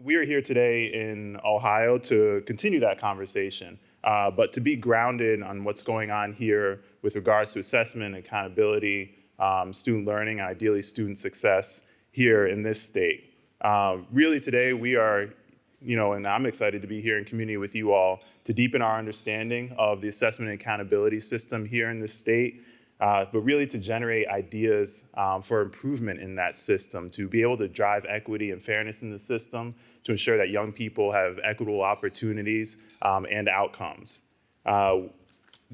we are here today in Ohio to continue that conversation, but to be grounded on what's going on here with regards to assessment, accountability, student learning, and ideally student success here in this state. Really today we are, and I'm excited to be here in community with you all to deepen our understanding of the assessment and accountability system here in this state, but really to generate ideas for improvement in that system, to be able to drive equity and fairness in the system, to ensure that young people have equitable opportunities and outcomes.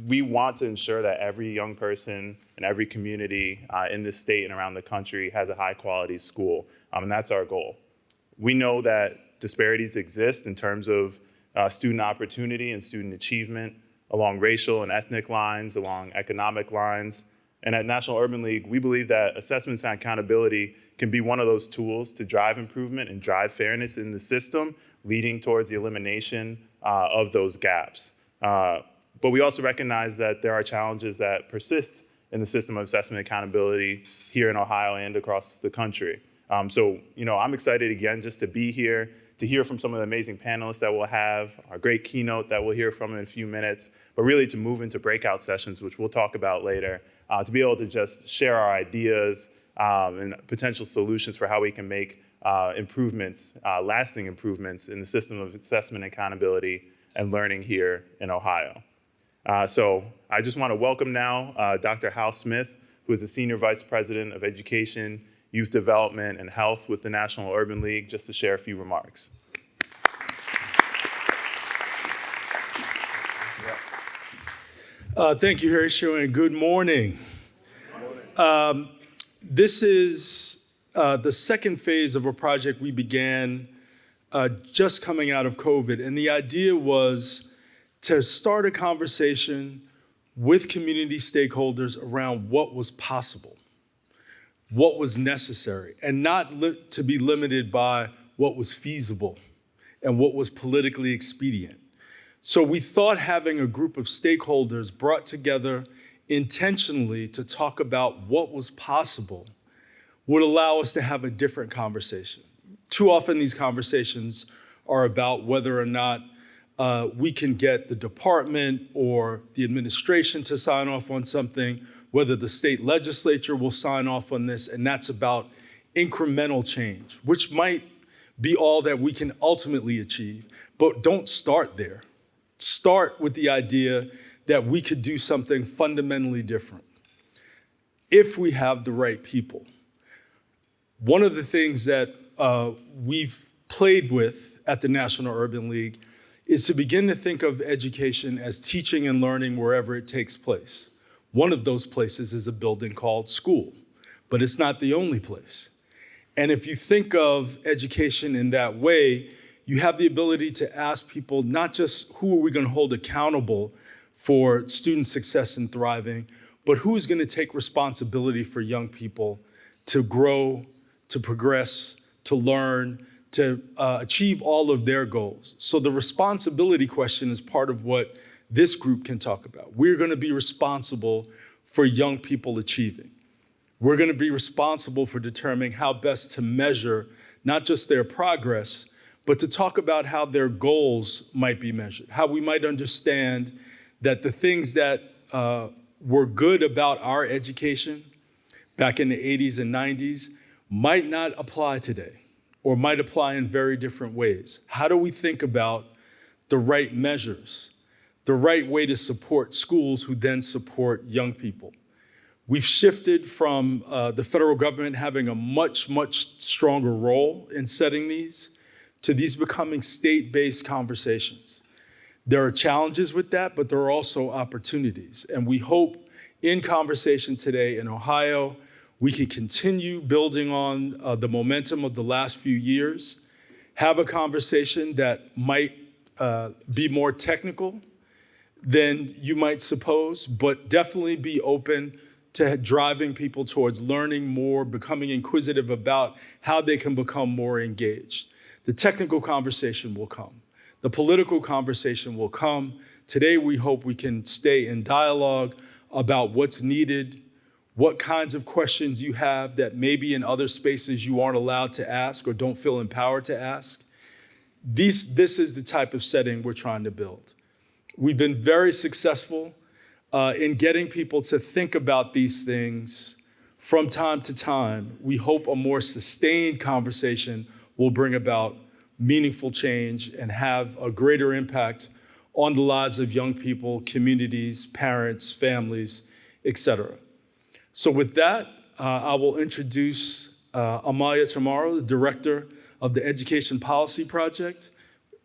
We want to ensure that every young person and every community in this state and around the country has a high quality school, and that's our goal. We know that disparities exist in terms of student opportunity and student achievement along racial and ethnic lines, along economic lines. And at National Urban League, we believe that assessments and accountability can be one of those tools to drive improvement and drive fairness in the system, leading towards the elimination of those gaps. But we also recognize that there are challenges that persist in the system of assessment and accountability here in Ohio and across the country. So I'm excited again just to be here, to hear from some of the amazing panelists that we'll have, our great keynote that we'll hear from in a few minutes, but really to move into breakout sessions, which we'll talk about later, to be able to just share our ideas and potential solutions for how we can make improvements, lasting improvements in the system of assessment, accountability, and learning here in Ohio. So I just want to welcome now Dr. Hal Smith, who is the Senior Vice President of Education, Youth Development, and Health with the National Urban League, just to share a few remarks. Thank you, Horatio, and good morning. This is the second phase of a project we began just coming out of COVID, and the idea was to start a conversation with community stakeholders around what was possible, what was necessary, and not to be limited by what was feasible and what was politically expedient. So we thought having a group of stakeholders brought together intentionally to talk about what was possible would allow us to have a different conversation. Too often these conversations are about whether or not we can get the department or the administration to sign off on something, whether the state legislature will sign off on this, and that's about incremental change, which might be all that we can ultimately achieve. But don't start there. Start with the idea that we could do something fundamentally different if we have the right people. One of the things that we've played with at the National Urban League is to begin to think of education as teaching and learning wherever it takes place. One of those places is a building called school, but it's not the only place. And if you think of education in that way, you have the ability to ask people not just who are we going to hold accountable for student success and thriving, but who's going to take responsibility for young people to grow, to progress, to learn, to achieve all of their goals. So the responsibility question is part of what this group can talk about. We're going to be responsible for young people achieving. We're going to be responsible for determining how best to measure not just their progress, but to talk about how their goals might be measured, how we might understand that the things that were good about our education back in the 80s and 90s might not apply today or might apply in very different ways. How do we think about the right measures, the right way to support schools who then support young people? We've shifted from the federal government having a much, much stronger role in setting these to these becoming state-based conversations. There are challenges with that, but there are also opportunities. And we hope in conversation today in Ohio, we can continue building on the momentum of the last few years, have a conversation that might be more technical than you might suppose, but definitely be open to driving people towards learning more, becoming inquisitive about how they can become more engaged. The technical conversation will come. The political conversation will come. Today, we hope we can stay in dialogue about what's needed, what kinds of questions you have that maybe in other spaces you aren't allowed to ask or don't feel empowered to ask. this is the type of setting we're trying to build. We've been very successful in getting people to think about these things from time to time. We hope a more sustained conversation will bring about meaningful change and have a greater impact on the lives of young people, communities, parents, families, et cetera. So with that, I will introduce Amalia Tamaro, the director of the Education Policy Project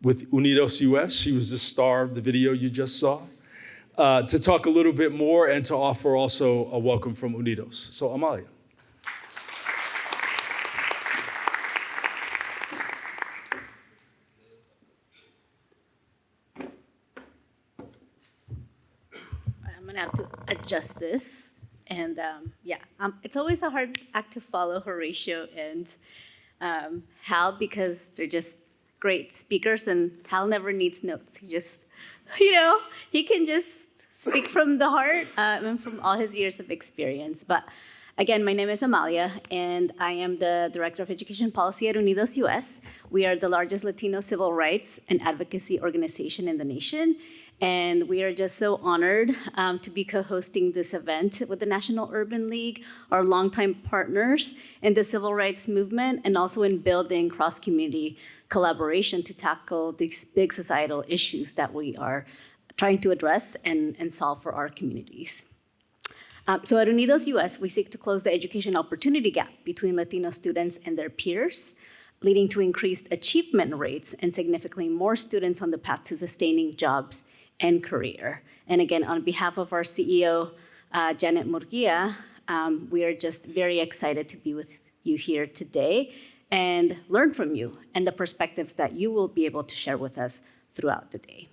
with Unidos US. She was the star of the video you just saw, to talk a little bit more and to offer also a welcome from Unidos. So Amalia. I'm gonna have to adjust this. And it's always a hard act to follow Horatio and Hal, because they're just great speakers, and Hal never needs notes. He just, he can just speak from the heart and from all his years of experience. But again, my name is Amalia, and I am the Director of Education Policy at Unidos US. We are the largest Latino civil rights and advocacy organization in the nation. And we are just so honored to be co-hosting this event with the National Urban League, our longtime partners in the civil rights movement, and also in building cross-community collaboration to tackle these big societal issues that we are trying to address and solve for our communities. So at Unidos US, we seek to close the education opportunity gap between Latino students and their peers, leading to increased achievement rates and significantly more students on the path to sustaining jobs and career. And again, on behalf of our CEO, Janet Murguia, we are just very excited to be with you here today and learn from you and the perspectives that you will be able to share with us throughout the day.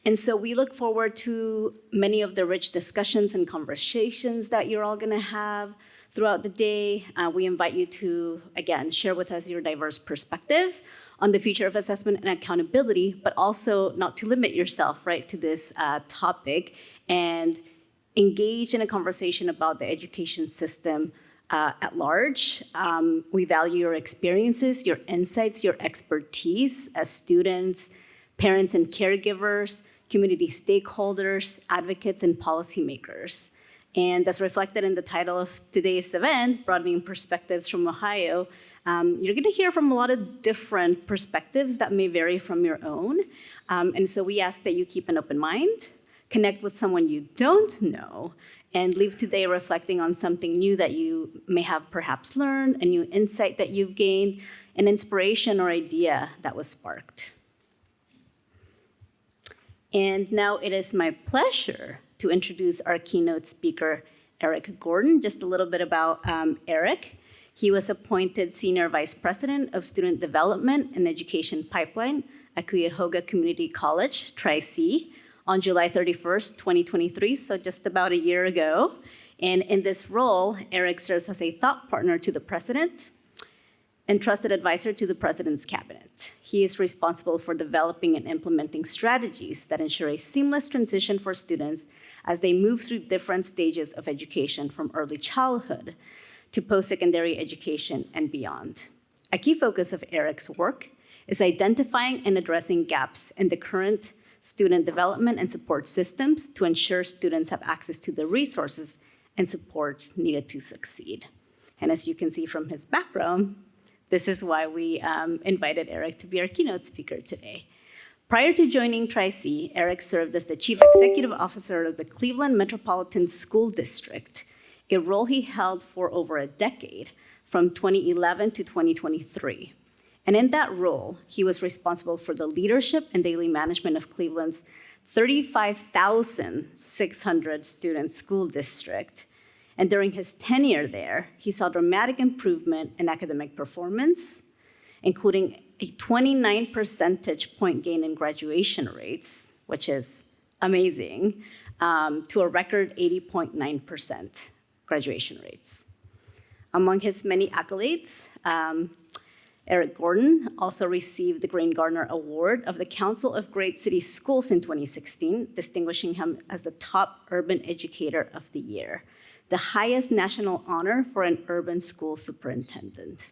And so we look forward to many of the rich discussions and conversations that you're all gonna have throughout the day. We invite you to, again, share with us your diverse perspectives on the future of assessment and accountability, but also not to limit yourself, right, to this topic, and engage in a conversation about the education system at large. We value your experiences, your insights, your expertise as students, parents and caregivers, community stakeholders, advocates, and policymakers. And as reflected in the title of today's event, Broadening Perspectives from Ohio, you're gonna hear from a lot of different perspectives that may vary from your own. And so we ask that you keep an open mind, connect with someone you don't know, and leave today reflecting on something new that you may have perhaps learned, a new insight that you've gained, an inspiration or idea that was sparked. And now it is my pleasure to introduce our keynote speaker, Eric Gordon. Just a little bit about Eric. He was appointed Senior Vice President of Student Development and Education Pipeline at Cuyahoga Community College, Tri-C, on July 31st, 2023, so just about a year ago. And in this role, Eric serves as a thought partner to the President and trusted advisor to the President's Cabinet. He is responsible for developing and implementing strategies that ensure a seamless transition for students as they move through different stages of education, from early childhood to post-secondary education and beyond. A key focus of Eric's work is identifying and addressing gaps in the current student development and support systems to ensure students have access to the resources and supports needed to succeed. And as you can see from his background, this is why we invited Eric to be our keynote speaker today. Prior to joining Tri-C, Eric served as the Chief Executive Officer of the Cleveland Metropolitan School District, a role he held for over a decade, from 2011 to 2023. And in that role, he was responsible for the leadership and daily management of Cleveland's 35,600 student school district. And during his tenure there, he saw dramatic improvement in academic performance, including a 29 percentage point gain in graduation rates, which is amazing, to a record 80.9% graduation rates. Among his many accolades, Eric Gordon also received the Green Gardner Award of the Council of Great City Schools in 2016, distinguishing him as the top urban educator of the year, the highest national honor for an urban school superintendent.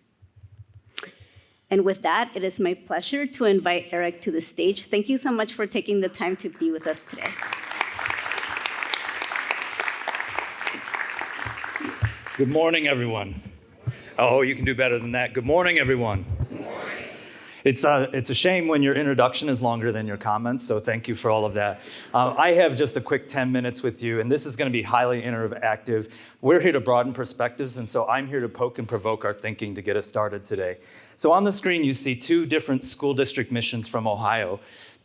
And with that, it is my pleasure to invite Eric to the stage. Thank you so much for taking the time to be with us today. Good morning, everyone. Oh, you can do better than that. Good morning, everyone. Good morning. It's a shame when your introduction is longer than your comments, so thank you for all of that. I have just a quick 10 minutes with you, and this is going to be highly interactive. We're here to broaden perspectives, and so I'm here to poke and provoke our thinking to get us started today. So on the screen, you see two different school district missions from Ohio.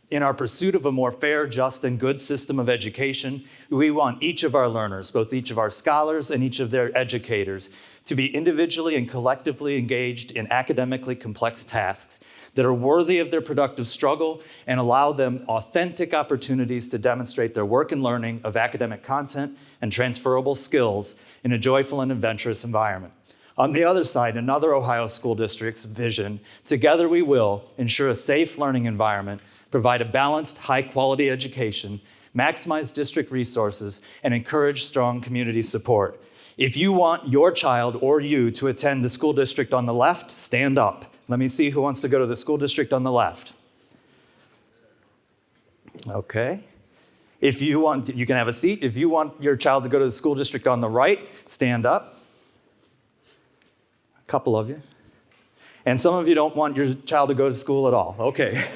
In our pursuit of a more fair, just, and good system of education, we want each of our learners, both each of our scholars and each of their educators, to be individually and collectively engaged in academically complex tasks that are worthy of their productive struggle and allow them authentic opportunities to demonstrate their work and learning of academic content and transferable skills in a joyful and adventurous environment. On the other side, another Ohio school district's vision, together we will ensure a safe learning environment, provide a balanced, high-quality education, maximize district resources, and encourage strong community support. If you want your child or you to attend the school district on the left, stand up. Let me see who wants to go to the school district on the left. Okay. If you want, you can have a seat. If you want your child to go to the school district on the right, stand up. A couple of you. And some of you don't want your child to go to school at all. Okay.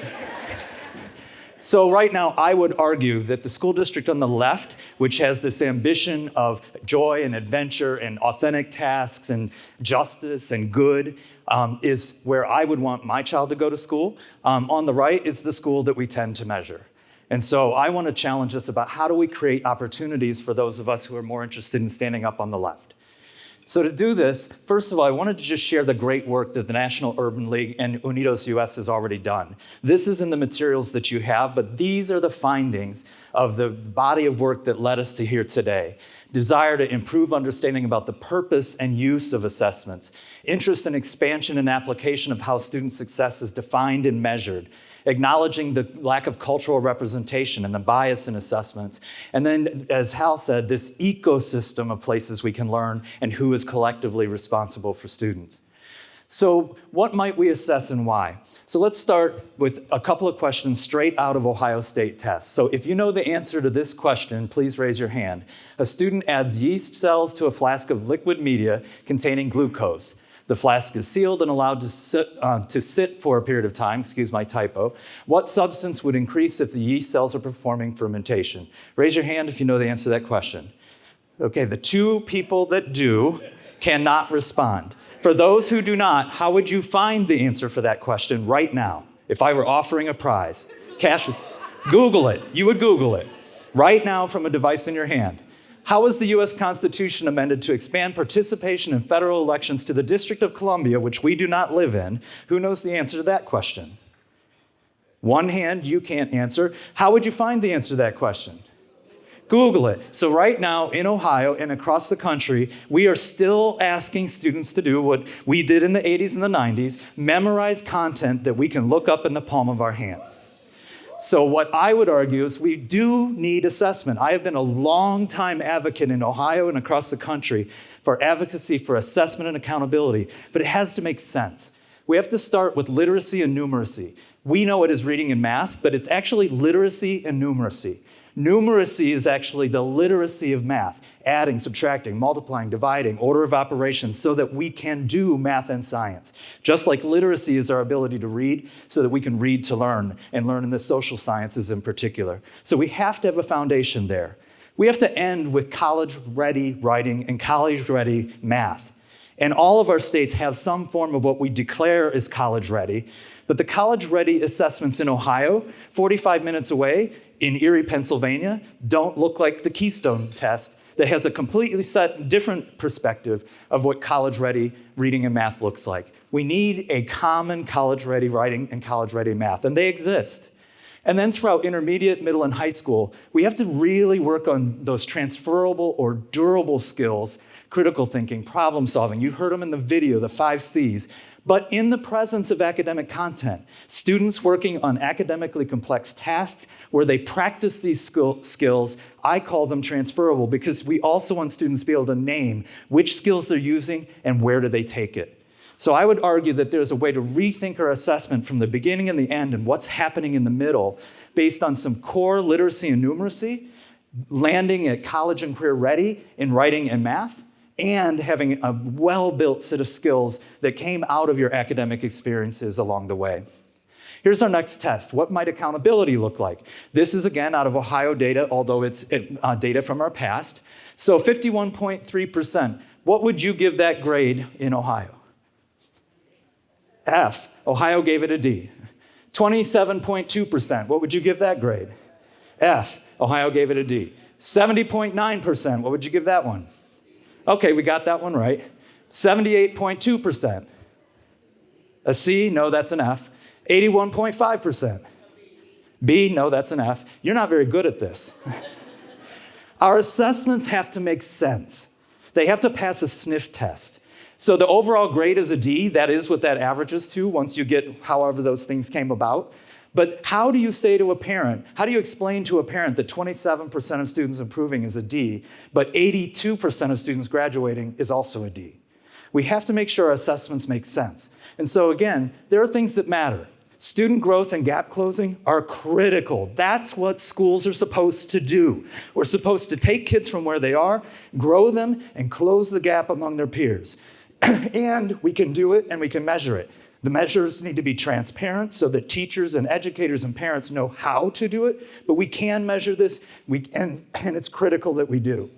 So right now, I would argue that the school district on the left, which has this ambition of joy and adventure and authentic tasks and justice and good, is where I would want my child to go to school. On the right is the school that we tend to measure. And so I want to challenge us about how do we create opportunities for those of us who are more interested in standing up on the left. So to do this, first of all, I wanted to just share the great work that the National Urban League and Unidos US has already done. This is in the materials that you have, but these are the findings of the body of work that led us to here today. Desire to improve understanding about the purpose and use of assessments, interest in expansion and application of how student success is defined and measured, acknowledging the lack of cultural representation and the bias in assessments. And then, as Hal said, this ecosystem of places we can learn and who is collectively responsible for students. So what might we assess and why? So let's start with a couple of questions straight out of Ohio State tests. So if you know the answer to this question, please raise your hand. A student adds yeast cells to a flask of liquid media containing glucose. The flask is sealed and allowed to sit for a period of time, excuse my typo. What substance would increase if the yeast cells are performing fermentation? Raise your hand if you know the answer to that question. Okay, the two people that do cannot respond. For those who do not, how would you find the answer for that question right now? If I were offering a prize, Google it. You would Google it right now from a device in your hand. How was the U.S. Constitution amended to expand participation in federal elections to the District of Columbia, which we do not live in? Who knows the answer to that question? One hand, you can't answer. How would you find the answer to that question? Google it. So right now in Ohio and across the country, we are still asking students to do what we did in the 80s and the 90s, memorize content that we can look up in the palm of our hand. So what I would argue is we do need assessment. I have been a long-time advocate in Ohio and across the country for advocacy for assessment and accountability, but it has to make sense. We have to start with literacy and numeracy. We know it is reading and math, but it's actually literacy and numeracy. Numeracy is actually the literacy of math, adding, subtracting, multiplying, dividing, order of operations, so that we can do math and science. Just like literacy is our ability to read, so that we can read to learn, and learn in the social sciences in particular. So we have to have a foundation there. We have to end with college-ready writing and college-ready math. And all of our states have some form of what we declare is college-ready, but the college-ready assessments in Ohio, 45 minutes away, in Erie, Pennsylvania, don't look like the Keystone test that has a completely different perspective of what college-ready reading and math looks like. We need a common college-ready writing and college-ready math, and they exist. And then throughout intermediate, middle, and high school, we have to really work on those transferable or durable skills, critical thinking, problem solving. You heard them in the video, the 5 C's. But in the presence of academic content, students working on academically complex tasks where they practice these skills, I call them transferable because we also want students to be able to name which skills they're using and where do they take it. So I would argue that there's a way to rethink our assessment from the beginning and the end and what's happening in the middle based on some core literacy and numeracy, landing at college and career ready in writing and math, and having a well-built set of skills that came out of your academic experiences along the way. Here's our next test. What might accountability look like? This is, again, out of Ohio data, although it's data from our past. So 51.3%. What would you give that grade in Ohio? F. Ohio gave it a D. 27.2%. What would you give that grade? F. Ohio gave it a D. 70.9%. What would you give that one? Okay, we got that one right. 78.2%. A C? No, that's an F. 81.5%. B? No, that's an F. You're not very good at this. Our assessments have to make sense. They have to pass a sniff test. So the overall grade is a D. That is what that averages to once you get however those things came about. But how do you say to a parent, how do you explain to a parent that 27% of students improving is a D, but 82% of students graduating is also a D? We have to make sure our assessments make sense. And so again, there are things that matter. Student growth and gap closing are critical. That's what schools are supposed to do. We're supposed to take kids from where they are, grow them, and close the gap among their peers. And we can do it and we can measure it. The measures need to be transparent so that teachers and educators and parents know how to do it, but we can measure this, and it's critical that we do.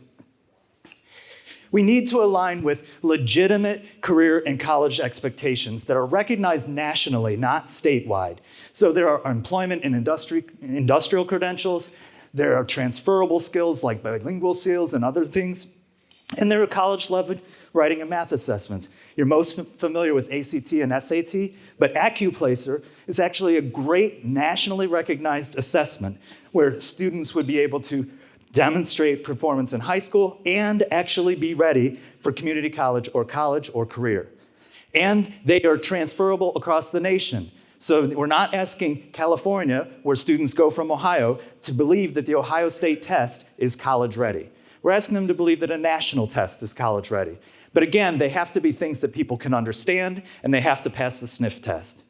We need to align with legitimate career and college expectations that are recognized nationally, not statewide. So there are employment and industrial credentials, there are transferable skills like bilingual skills and other things, and there are college-level writing and math assessments. You're most familiar with ACT and SAT, but AccuPlacer is actually a great nationally recognized assessment where students would be able to demonstrate performance in high school and actually be ready for community college or career. And they are transferable across the nation. So we're not asking California, where students go from Ohio, to believe that the Ohio State test is college ready. We're asking them to believe that a national test is college ready. But again, they have to be things that people can understand, and they have to pass the sniff test.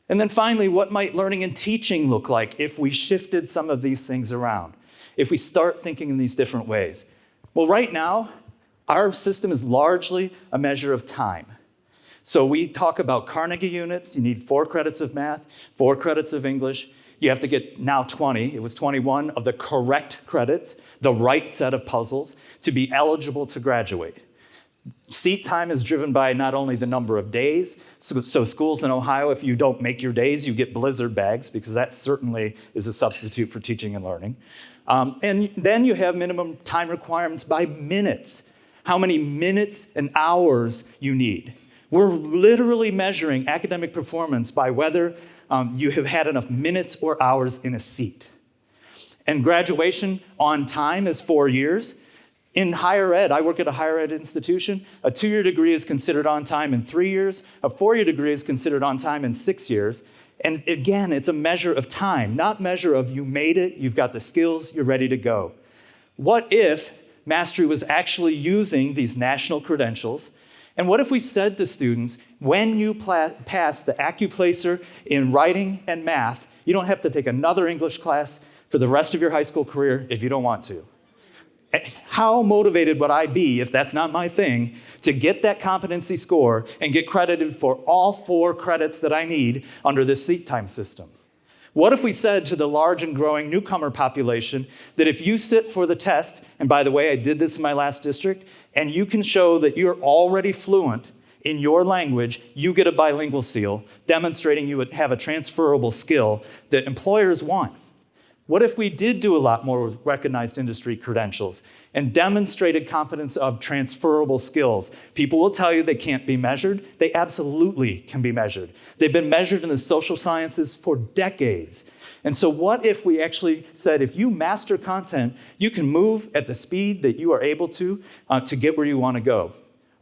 And then finally, what might learning and teaching look like if we shifted some of these things around? If we start thinking in these different ways? Well, right now, our system is largely a measure of time. So we talk about Carnegie units. You need 4 credits of math, 4 credits of English. You have to get now 20, it was 21 of the correct credits, the right set of puzzles to be eligible to graduate. Seat time is driven by not only the number of days, so schools in Ohio, if you don't make your days, you get blizzard bags, because that certainly is a substitute for teaching and learning. And then you have minimum time requirements by minutes, how many minutes and hours you need. We're literally measuring academic performance by whether you have had enough minutes or hours in a seat. And graduation on time is 4 years. In higher ed, I work at a higher ed institution, a 2-year degree is considered on time in 3 years, a 4-year degree is considered on time in 6 years. And again, it's a measure of time, not measure of you made it, you've got the skills, you're ready to go. What if Mastery was actually using these national credentials? And what if we said to students, when you pass the AccuPlacer in writing and math, you don't have to take another English class for the rest of your high school career if you don't want to? How motivated would I be, if that's not my thing, to get that competency score and get credited for all 4 credits that I need under this seat time system? What if we said to the large and growing newcomer population that if you sit for the test, and by the way, I did this in my last district, and you can show that you're already fluent in your language, you get a bilingual seal, demonstrating you would have a transferable skill that employers want? What if we did do a lot more with recognized industry credentials and demonstrated competence of transferable skills? People will tell you they can't be measured. They absolutely can be measured. They've been measured in the social sciences for decades. And so what if we actually said, if you master content, you can move at the speed that you are able to get where you want to go?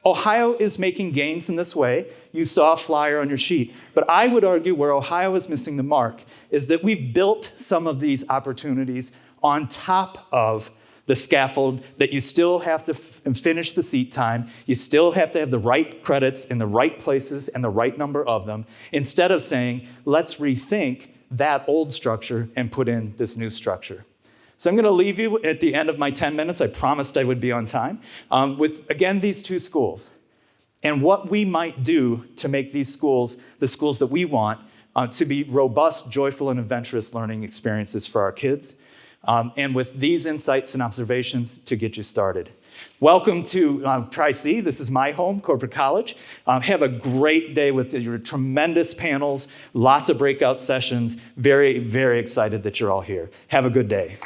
Ohio is making gains in this way. You saw a flyer on your sheet. But I would argue where Ohio is missing the mark is that we've built some of these opportunities on top of the scaffold, that you still have to finish the seat time, you still have to have the right credits in the right places and the right number of them, instead of saying, let's rethink that old structure and put in this new structure. So I'm going to leave you at the end of my 10 minutes. I promised I would be on time. With, again, these two schools and what we might do to make these schools, the schools that we want, to be robust, joyful, and adventurous learning experiences for our kids. And with these insights and observations to get you started. Welcome to Tri-C. This is my home, Corporate College. Have a great day with your tremendous panels, lots of breakout sessions. Very, very excited that you're all here. Have a good day.